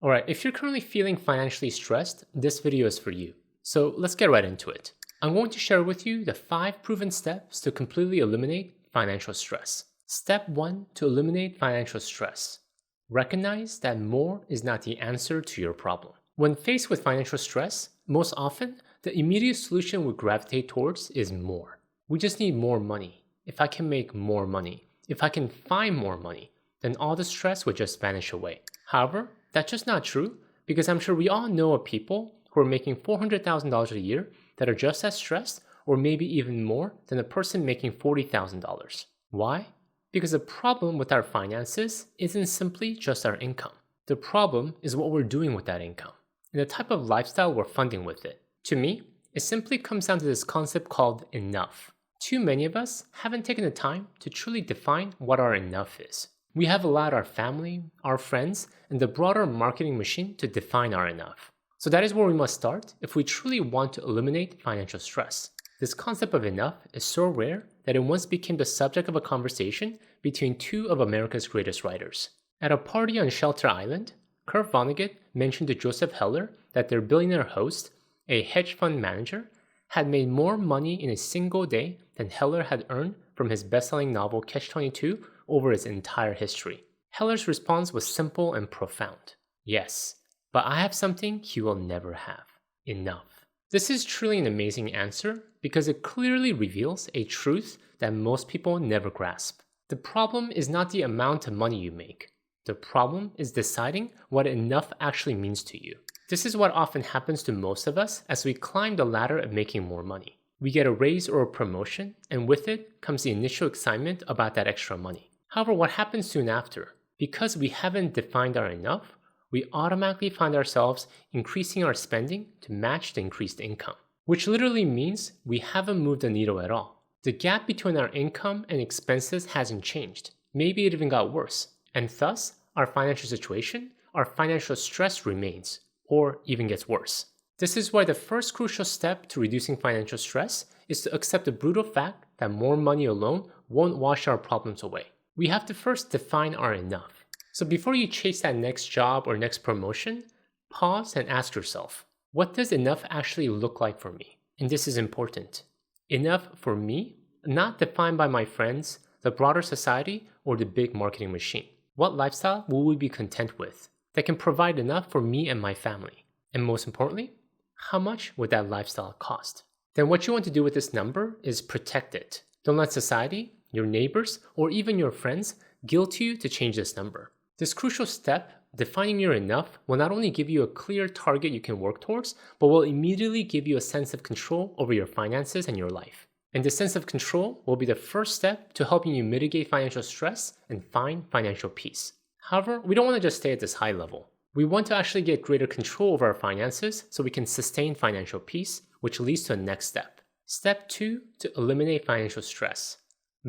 Alright, if you're currently feeling financially stressed, this video is for you. So let's get right into it. I'm going to share with you the 5 proven steps to completely eliminate financial stress. Step 1 to eliminate financial stress. Recognize that more is not the answer to your problem. When faced with financial stress, most often, the immediate solution we gravitate towards is more. We just need more money. If I can make more money, if I can find more money, then all the stress would just vanish away. However, that's just not true, because I'm sure we all know of people who are making $400,000 a year that are just as stressed or maybe even more than a person making $40,000. Why? Because the problem with our finances isn't simply just our income. The problem is what we're doing with that income and the type of lifestyle we're funding with it. To me, it simply comes down to this concept called enough. Too many of us haven't taken the time to truly define what our enough is. We have allowed our family, our friends, and the broader marketing machine to define our enough. So that is where we must start if we truly want to eliminate financial stress. This concept of enough is so rare that it once became the subject of a conversation between 2 of America's greatest writers. At a party on Shelter Island, Kurt Vonnegut mentioned to Joseph Heller that their billionaire host, a hedge fund manager, had made more money in a single day than Heller had earned from his best-selling novel Catch-22 over his entire history. Heller's response was simple and profound. Yes, but I have something he will never have. Enough. This is truly an amazing answer because it clearly reveals a truth that most people never grasp. The problem is not the amount of money you make. The problem is deciding what enough actually means to you. This is what often happens to most of us as we climb the ladder of making more money. We get a raise or a promotion, and with it comes the initial excitement about that extra money. However, what happens soon after? Because we haven't defined our enough, we automatically find ourselves increasing our spending to match the increased income, which literally means we haven't moved the needle at all. The gap between our income and expenses hasn't changed. Maybe it even got worse, and thus, our financial situation, our financial stress remains, or even gets worse. This is why the first crucial step to reducing financial stress is to accept the brutal fact that more money alone won't wash our problems away. We have to first define our enough. So before you chase that next job or next promotion, pause and ask yourself, what does enough actually look like for me? And this is important. Enough for me, not defined by my friends, the broader society, or the big marketing machine. What lifestyle will we be content with that can provide enough for me and my family? And most importantly, how much would that lifestyle cost? Then what you want to do with this number is protect it. Don't let society, your neighbors, or even your friends guilt you to change this number. This crucial step, defining your enough, will not only give you a clear target you can work towards, but will immediately give you a sense of control over your finances and your life. And this sense of control will be the first step to helping you mitigate financial stress and find financial peace. However, we don't want to just stay at this high level. We want to actually get greater control over our finances so we can sustain financial peace, which leads to the next step. Step 2 to eliminate financial stress.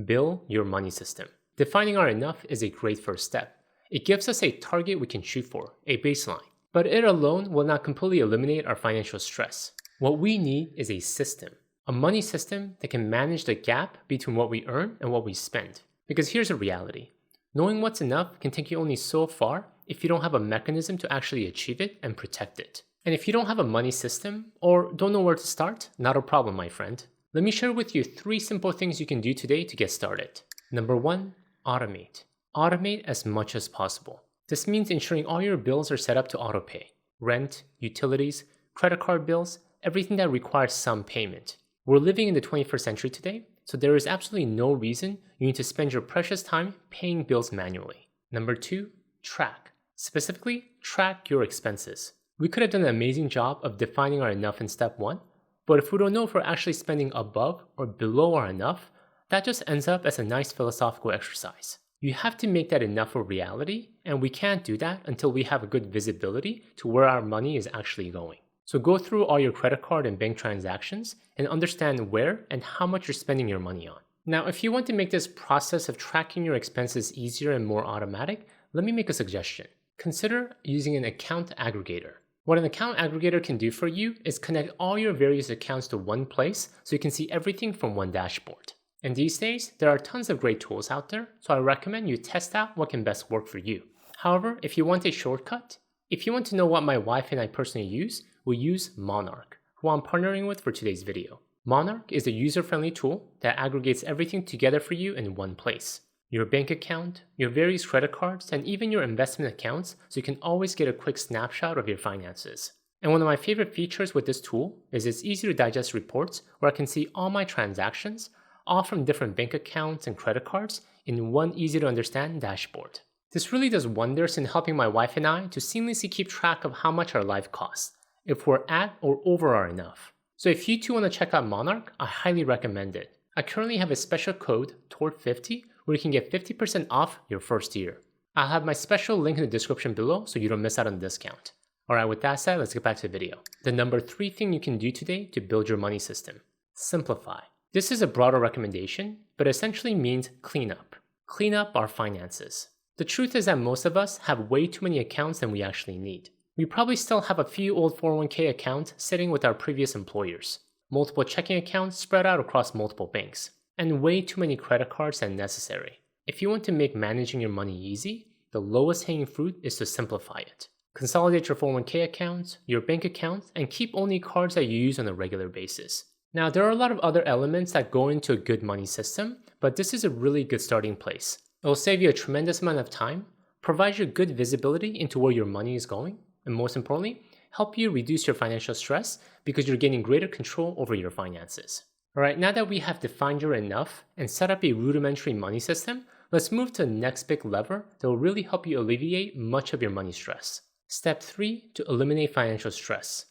Build your money system. Defining our enough is a great first step. It gives us a target we can shoot for, a baseline. But it alone will not completely eliminate our financial stress. What we need is a system. A money system that can manage the gap between what we earn and what we spend. Because here's the reality. Knowing what's enough can take you only so far if you don't have a mechanism to actually achieve it and protect it. And if you don't have a money system or don't know where to start, not a problem, my friend. Let me share with you 3 simple things you can do today to get started. Number 1, automate. Automate as much as possible. This means ensuring all your bills are set up to autopay. Rent, utilities, credit card bills, everything that requires some payment. We're living in the 21st century today, so there is absolutely no reason you need to spend your precious time paying bills manually. Number 2, track. Specifically, track your expenses. We could have done an amazing job of defining our enough in step 1, but if we don't know if we're actually spending above or below our enough, that just ends up as a nice philosophical exercise. You have to make that enough a reality, and we can't do that until we have a good visibility to where our money is actually going. So go through all your credit card and bank transactions and understand where and how much you're spending your money on. Now, if you want to make this process of tracking your expenses easier and more automatic, let me make a suggestion. Consider using an account aggregator. What an account aggregator can do for you is connect all your various accounts to one place so you can see everything from one dashboard. And these days, there are tons of great tools out there, so I recommend you test out what can best work for you. However, if you want a shortcut, If you want to know what my wife and I personally use, we use Monarch, who I'm partnering with for today's video. Monarch is a user-friendly tool that aggregates everything together for you in one place. Your bank account, your various credit cards, and even your investment accounts, so you can always get a quick snapshot of your finances. And one of my favorite features with this tool is it's easy to digest reports where I can see all my transactions, all from different bank accounts and credit cards, in one easy to understand dashboard. This really does wonders in helping my wife and I to seamlessly keep track of how much our life costs, if we're at or over our enough. So if you too want to check out Monarch, I highly recommend it. I currently have a special code, TORT50, where you can get 50% off your first year. I'll have my special link in the description below so you don't miss out on the discount. Alright, with that said, let's get back to the video. The number 3 thing you can do today to build your money system: simplify. This is a broader recommendation, but essentially means clean up. Clean up our finances. The truth is that most of us have way too many accounts than we actually need. We probably still have a few old 401k accounts sitting with our previous employers, multiple checking accounts spread out across multiple banks, and way too many credit cards than necessary. If you want to make managing your money easy, the lowest hanging fruit is to simplify it. Consolidate your 401k accounts, your bank accounts, and keep only cards that you use on a regular basis. Now, there are a lot of other elements that go into a good money system, but this is a really good starting place. It will save you a tremendous amount of time, provide you good visibility into where your money is going, and most importantly, help you reduce your financial stress because you're gaining greater control over your finances. Alright, now that we have defined your enough and set up a rudimentary money system, let's move to the next big lever that will really help you alleviate much of your money stress. Step 3 to eliminate financial stress: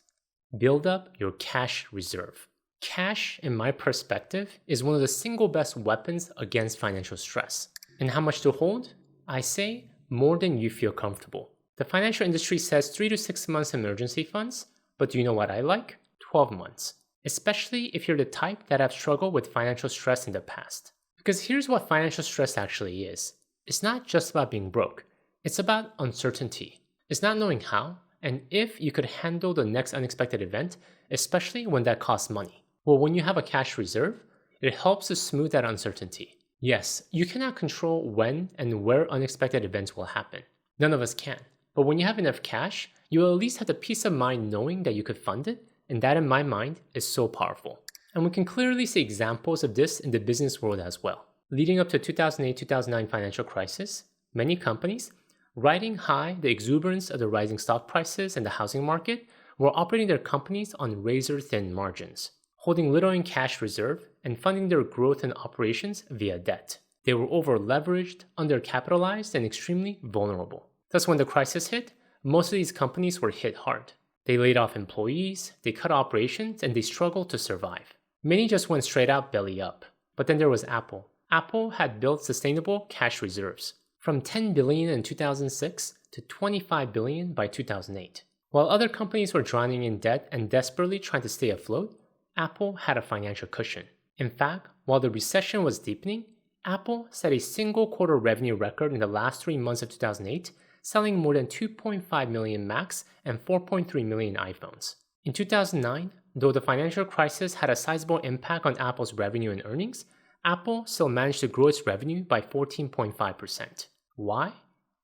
build up your cash reserve. Cash, in my perspective, is one of the single best weapons against financial stress. And how much to hold? I say more than you feel comfortable. The financial industry says 3 to 6 months emergency funds, but do you know what I like? 12 months. Especially if you're the type that have struggled with financial stress in the past. Because here's what financial stress actually is. It's not just about being broke. It's about uncertainty. It's not knowing how and if you could handle the next unexpected event, especially when that costs money. Well, when you have a cash reserve, it helps to smooth that uncertainty. Yes, you cannot control when and where unexpected events will happen. None of us can. But when you have enough cash, you will at least have the peace of mind knowing that you could fund it, and that in my mind is so powerful. And we can clearly see examples of this in the business world as well. Leading up to 2008-2009 financial crisis, many companies, riding high the exuberance of the rising stock prices and the housing market, were operating their companies on razor-thin margins, holding little in cash reserve and funding their growth and operations via debt. They were over-leveraged, undercapitalized, and extremely vulnerable. Thus, when the crisis hit, most of these companies were hit hard. They laid off employees, they cut operations, and they struggled to survive. Many just went straight out belly up. But then there was Apple. Apple had built sustainable cash reserves, from $10 billion in 2006 to $25 billion by 2008. While other companies were drowning in debt and desperately trying to stay afloat, Apple had a financial cushion. In fact, while the recession was deepening, Apple set a single quarter revenue record in the last 3 months of 2008, selling more than 2.5 million Macs and 4.3 million iPhones. In 2009, though the financial crisis had a sizable impact on Apple's revenue and earnings, Apple still managed to grow its revenue by 14.5%. Why?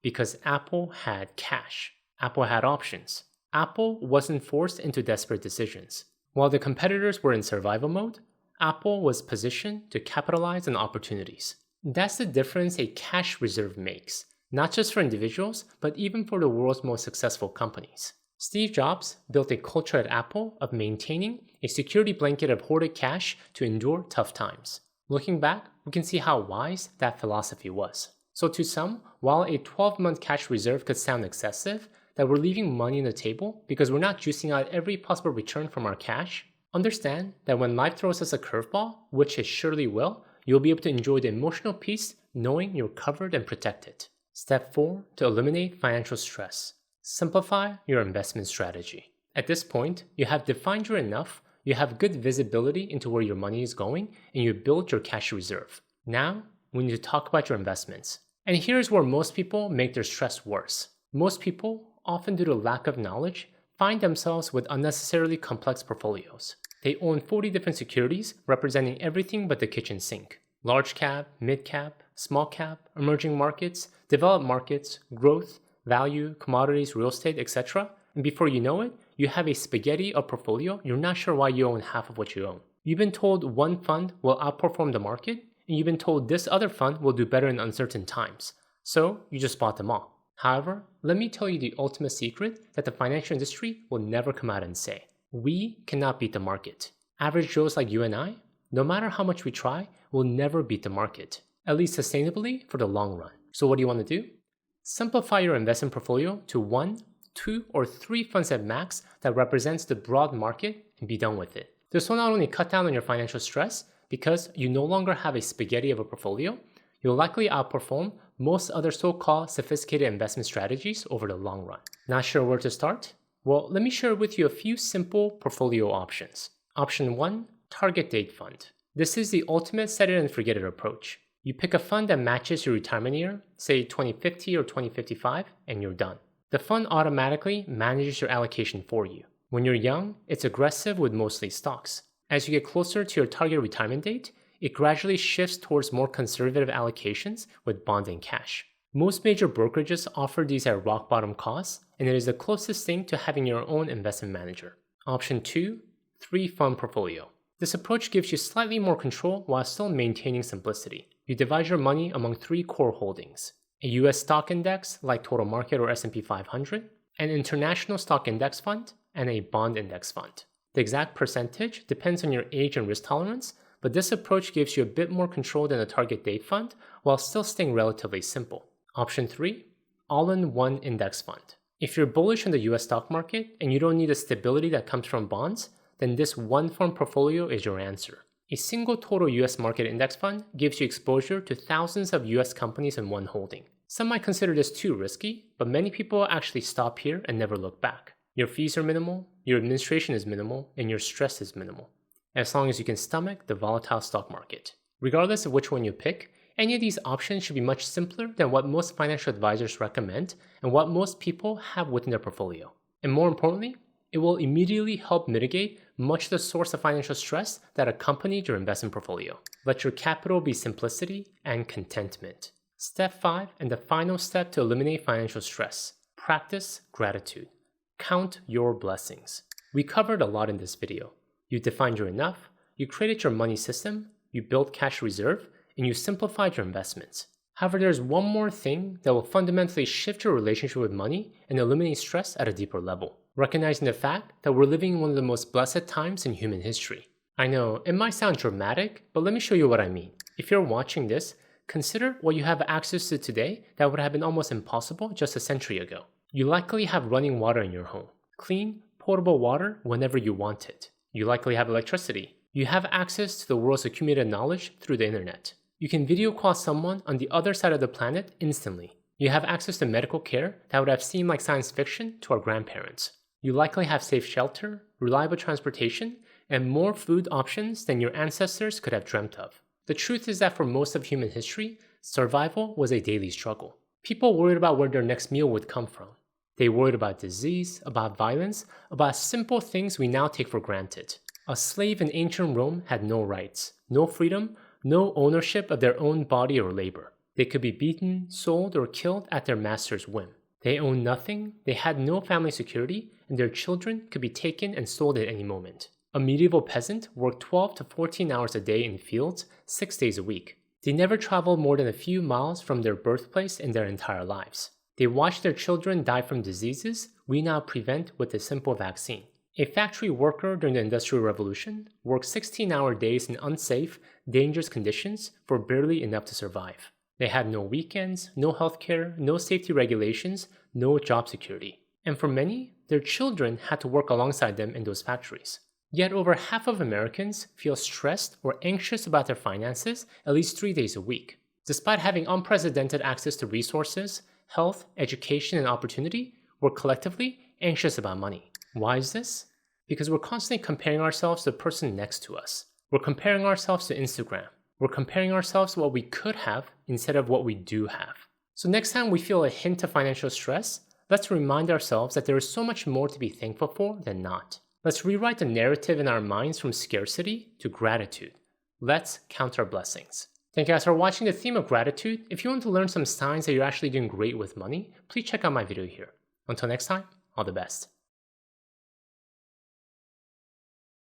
Because Apple had cash. Apple had options. Apple wasn't forced into desperate decisions. While the competitors were in survival mode, Apple was positioned to capitalize on opportunities. That's the difference a cash reserve makes, not just for individuals, but even for the world's most successful companies. Steve Jobs built a culture at Apple of maintaining a security blanket of hoarded cash to endure tough times. Looking back, we can see how wise that philosophy was. So to some, while a 12-month cash reserve could sound excessive, that we're leaving money on the table because we're not juicing out every possible return from our cash, understand that when life throws us a curveball, which it surely will, you'll be able to enjoy the emotional peace knowing you're covered and protected. Step 4 to eliminate financial stress. Simplify your investment strategy. At this point, you have defined your enough, you have good visibility into where your money is going, and you build your cash reserve. Now, we need to talk about your investments. And here's where most people make their stress worse. Most people, often due to lack of knowledge, find themselves with unnecessarily complex portfolios. They own 40 different securities representing everything but the kitchen sink. Large cap, mid cap, small cap, emerging markets, developed markets, growth, value, commodities, real estate, etc. And before you know it, you have a spaghetti of portfolio. You're not sure why you own half of what you own. You've been told one fund will outperform the market, and you've been told this other fund will do better in uncertain times. So you just bought them all. However, let me tell you the ultimate secret that the financial industry will never come out and say. We cannot beat the market. Average Joes like you and I, no matter how much we try, will never beat the market, at least sustainably for the long run. So what do you want to do? Simplify your investment portfolio to 1, 2, or 3 funds at max that represents the broad market and be done with it. This will not only cut down on your financial stress because you no longer have a spaghetti of a portfolio, you'll likely outperform most other so-called sophisticated investment strategies over the long run. Not sure where to start? Well, let me share with you a few simple portfolio options. Option 1, Target Date Fund. This is the ultimate set it and forget it approach. You pick a fund that matches your retirement year, say 2050 or 2055, and you're done. The fund automatically manages your allocation for you. When you're young, it's aggressive with mostly stocks. As you get closer to your target retirement date, it gradually shifts towards more conservative allocations with bond and cash. Most major brokerages offer these at rock bottom costs, and it is the closest thing to having your own investment manager. Option 2, 3-fund portfolio. This approach gives you slightly more control while still maintaining simplicity. You divide your money among 3 core holdings: a US stock index like Total Market or S&P 500, an international stock index fund, and a bond index fund. The exact percentage depends on your age and risk tolerance, but this approach gives you a bit more control than a target date fund while still staying relatively simple. Option 3, all-in-one index fund. If you're bullish on the US stock market and you don't need the stability that comes from bonds, then this one-fund portfolio is your answer. A single total US market index fund gives you exposure to thousands of US companies in one holding. Some might consider this too risky, but many people actually stop here and never look back. Your fees are minimal, your administration is minimal, and your stress is minimal, as long as you can stomach the volatile stock market. Regardless of which one you pick, any of these options should be much simpler than what most financial advisors recommend and what most people have within their portfolio. And more importantly, it will immediately help mitigate much of the source of financial stress that accompanied your investment portfolio. Let your capital be simplicity and contentment. Step 5 and the final step to eliminate financial stress. Practice gratitude. Count your blessings. We covered a lot in this video. You defined your enough, you created your money system, you built cash reserve, and you simplified your investments. However, there's one more thing that will fundamentally shift your relationship with money and eliminate stress at a deeper level. Recognizing the fact that we're living in one of the most blessed times in human history. I know, it might sound dramatic, but let me show you what I mean. If you're watching this, consider what you have access to today that would have been almost impossible just a century ago. You likely have running water in your home. Clean, potable water whenever you want it. You likely have electricity. You have access to the world's accumulated knowledge through the internet. You can video call someone on the other side of the planet instantly. You have access to medical care that would have seemed like science fiction to our grandparents. You likely have safe shelter, reliable transportation, and more food options than your ancestors could have dreamt of. The truth is that for most of human history, survival was a daily struggle. People worried about where their next meal would come from. They worried about disease, about violence, about simple things we now take for granted. A slave in ancient Rome had no rights, no freedom, no ownership of their own body or labor. They could be beaten, sold, or killed at their master's whim. They owned nothing, they had no family security, and their children could be taken and sold at any moment. A medieval peasant worked 12 to 14 hours a day in fields, 6 days a week. They never traveled more than a few miles from their birthplace in their entire lives. They watched their children die from diseases we now prevent with a simple vaccine. A factory worker during the Industrial Revolution worked 16-hour days in unsafe, dangerous conditions for barely enough to survive. They had no weekends, no healthcare, no safety regulations, no job security. And for many, their children had to work alongside them in those factories. Yet over half of Americans feel stressed or anxious about their finances at least 3 days a week. Despite having unprecedented access to resources, health, education, and opportunity, we're collectively anxious about money. Why is this? Because we're constantly comparing ourselves to the person next to us. We're comparing ourselves to Instagram. We're comparing ourselves to what we could have instead of what we do have. So next time we feel a hint of financial stress, let's remind ourselves that there is so much more to be thankful for than not. Let's rewrite the narrative in our minds from scarcity to gratitude. Let's count our blessings. Thank you guys for watching the theme of gratitude. If you want to learn some signs that you're actually doing great with money, please check out my video here. Until next time, all the best.